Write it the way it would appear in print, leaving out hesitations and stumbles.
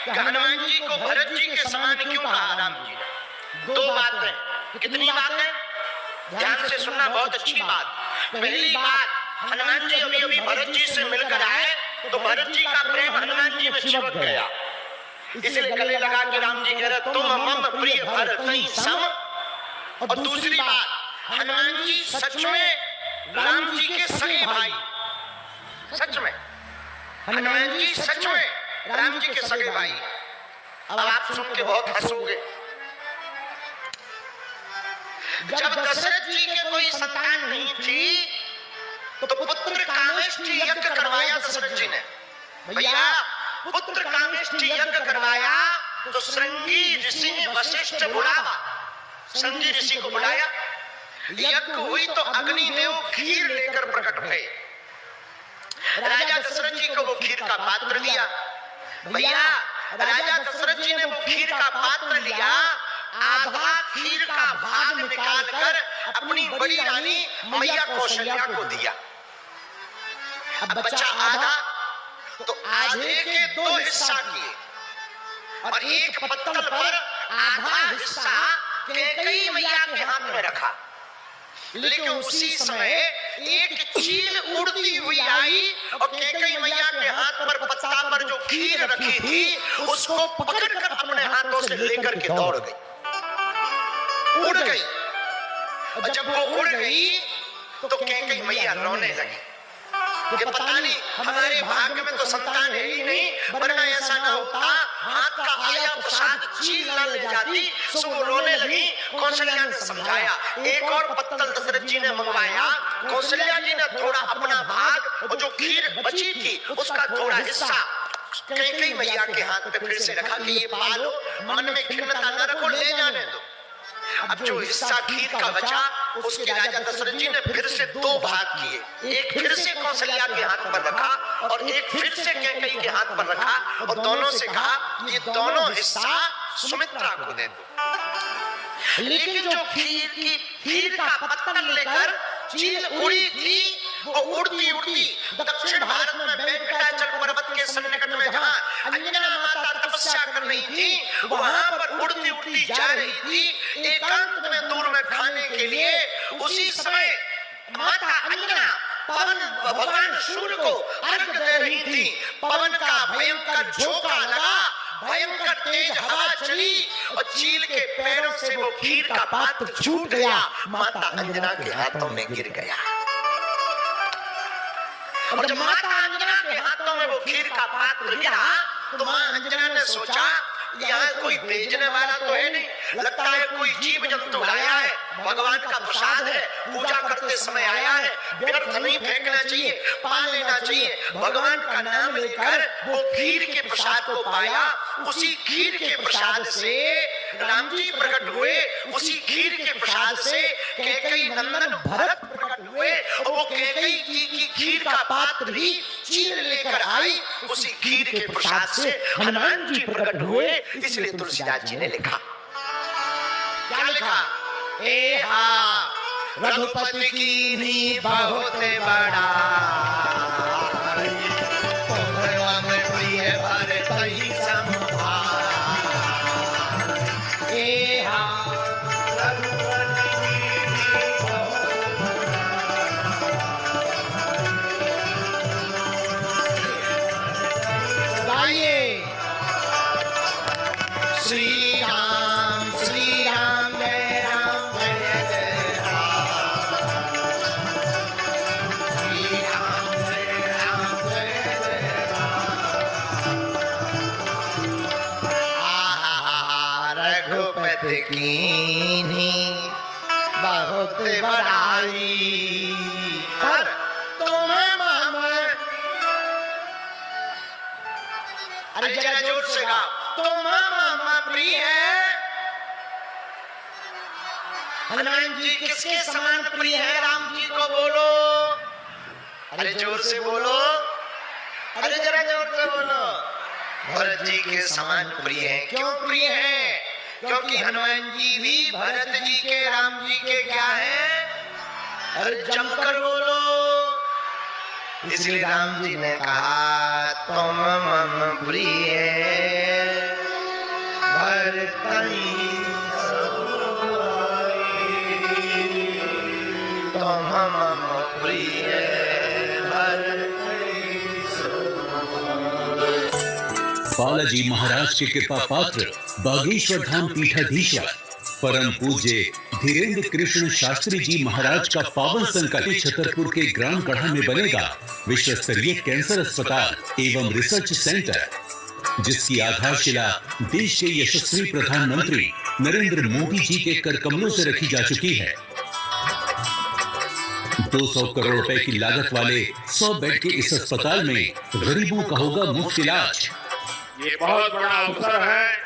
कि हनुमान जी को भरत जी के समान क्यों कहा राम जी ने? दो बातें। कितनी बातें? ध्यान से सुनना, बहुत अच्छी बात। पहली बात, हनुमान जी अभी अभी भरत जी से मिलकर आए तो भरत जी का प्रेम हनुमान जी में चिपक गया, इसलिए गले लगा के राम जी कह रहे तुम मम प्रिय भरतहि सम। और दूसरी बात, हनुमान जी सच में राम जी के सगे भाई, सच में हनुमान जी सच में राम जी के सगे भाई। अब आप सुन के बहुत हंसोगे। जब दशरथ जी के कोई संतान नहीं थी तो पुत्र कामेष्ठी यज्ञ करवाया दशरथ जी ने। भैया पुत्र कामेष्ठी यज्ञ करवाया तो श्रृंगी ऋषि ने वशिष्ठ बुलावा, श्रृंगी ऋषि को बुलाया। यज्ञ हुई तो अग्निदेव खीर लेकर प्रकट भये। राजा दशरथ जी को वो खीर का पात्र लिया। भैया राजा दशरथ जी ने वो खीर का पात्र लिया, आधा खीर का भाग निकालकर अपनी बड़ी रानी मैया कौशल्या को दिया। अब बचा आधा, तो आधे के दो हिस्सा किए और एक पत्तल पर आधा हिस्सा कैकेयी मैया के हाथ में रखा। लेकिन उसी समय एक चील उड़ती हुई आई और कैकेयी मैया के हाथ पर पत्ता पर जो खीर रखी थी उसको पकड़कर अपने हाथों से लेकर के दौड़ गई, उड़ गई। और जब वो उड़ गई तो कैकेयी मैया रोने लगी कि पता नहीं हमारे भाग्य में तो संतान है ही नहीं, वरना ऐसा ना होता हाथ का आया प्रसाद चील ना ले जाती। सो वो रोने लगी। कौशल्या ने समझाया, एक और पत्तल दशरथ जी ने मंगवाया। कौशल्या जी ने थोड़ा अपना भाग और जो खीर बची थी उसका थोड़ा हिस्सा कैकेयी मैया के हाथ पे फिर से रखा कि ये पालो, मन में खिन्नता न रखो, ले जाने दो। अब जो हिस्सा खीर का बचा उसके राजा दशरथ जी ने फिर से दो भाग किए, एक फिर से कौशल्या के हाथ पर रखा और एक फिर से कैकेयी के हाथ पर रखा और दोनों से कहा ये दोनों हिस्सा सुमित्रा को दे दो। लेकिन जो खीर का पत्तल लेकर चील उड़ी थी वो उड़ती उड़ती दक्षिण भारत में वेंकटाचल पर्वत के सन्निकट में जहाँ अंजना माता तपस्या कर रही थी वहां पर उड़ती उड़ती जा रही थी एकांत में दूर में खाने के लिए। उसी समय माता अंजना पवन भगवान सूर्य को अर्घ्य दे रही थी। पवन का भयंकर झोंका लगा, भयंकर तेज हवा चली और चील के पैरों से वो खीर का पात्र छूट गया, माता अंजना के हाथों में गिर गया। और जब माता अंजना के हाथों में वो खीर का पात्र गिरा तो मां अंजना ने सोचा यहाँ कोई भेजने वाला तो है नहीं, लगता है कोई जीव जंतु लाया है, भगवान का प्रसाद है, पूजा करते समय आया है, व्यर्थ नहीं फेंकना चाहिए, पा लेना चाहिए। भगवान का नाम लेकर वो खीर के प्रसाद को पाया। उसी खीर के प्रसाद से राम जी प्रकट हुए, उसी खीर के प्रसाद से कैकेयी नंदन भरत प्रकट हुए और वो कैकेयी जी की खीर का पात्र ही चील लेकर आई। उसी खीर के प्रसाद से हनुमान जी प्रकट हुए। इसलिए तुलसीदास जी ने लिखा, क्या लिखा? ए हा रघुपति कीन्ही बहुत बड़ा, तुम प्रिय भरतहि सम भाई। ए हा रघुपति कीन्ही बहुत। गाइए श्री राम जय राम जय जय राम, श्री राम जय जय राम। आहा रघुपति कीन्ही बहुत बड़ाई, पर तुम मम। अरे जरा जोर से गाओ, तुम प्रिय है। हनुमान जी किसके समान प्रिय है? राम जी को बोलो। अरे जोर से बोलो, अरे जरा जोर से बोलो। भरत जी के समान प्रिय है। क्यों प्रिय है? क्योंकि हनुमान जी भी भरत जी के, राम जी के क्या है? अरे जमकर बोलो। इसलिए राम जी ने कहा तुम मम प्रिय। हर तई तुम मम प्रिय हर बालाजी महाराज के कृपा पात्र बागेश्वर धाम पीठाधीश्वर परम पूज्य धीरेन्द्र कृष्ण शास्त्री जी महाराज का पावन संकल्प छतरपुर के ग्राम गढ़ा में बनेगा विश्व स्तरीय कैंसर अस्पताल एवं रिसर्च सेंटर, जिसकी आधारशिला देश के यशस्वी प्रधानमंत्री नरेंद्र मोदी जी के कर कमलों से रखी जा चुकी है। 200 करोड़ रुपए की लागत वाले 100 बेड के इस अस्पताल में गरीबों का होगा मुफ्त इलाज। ये बहुत बड़ा अवसर है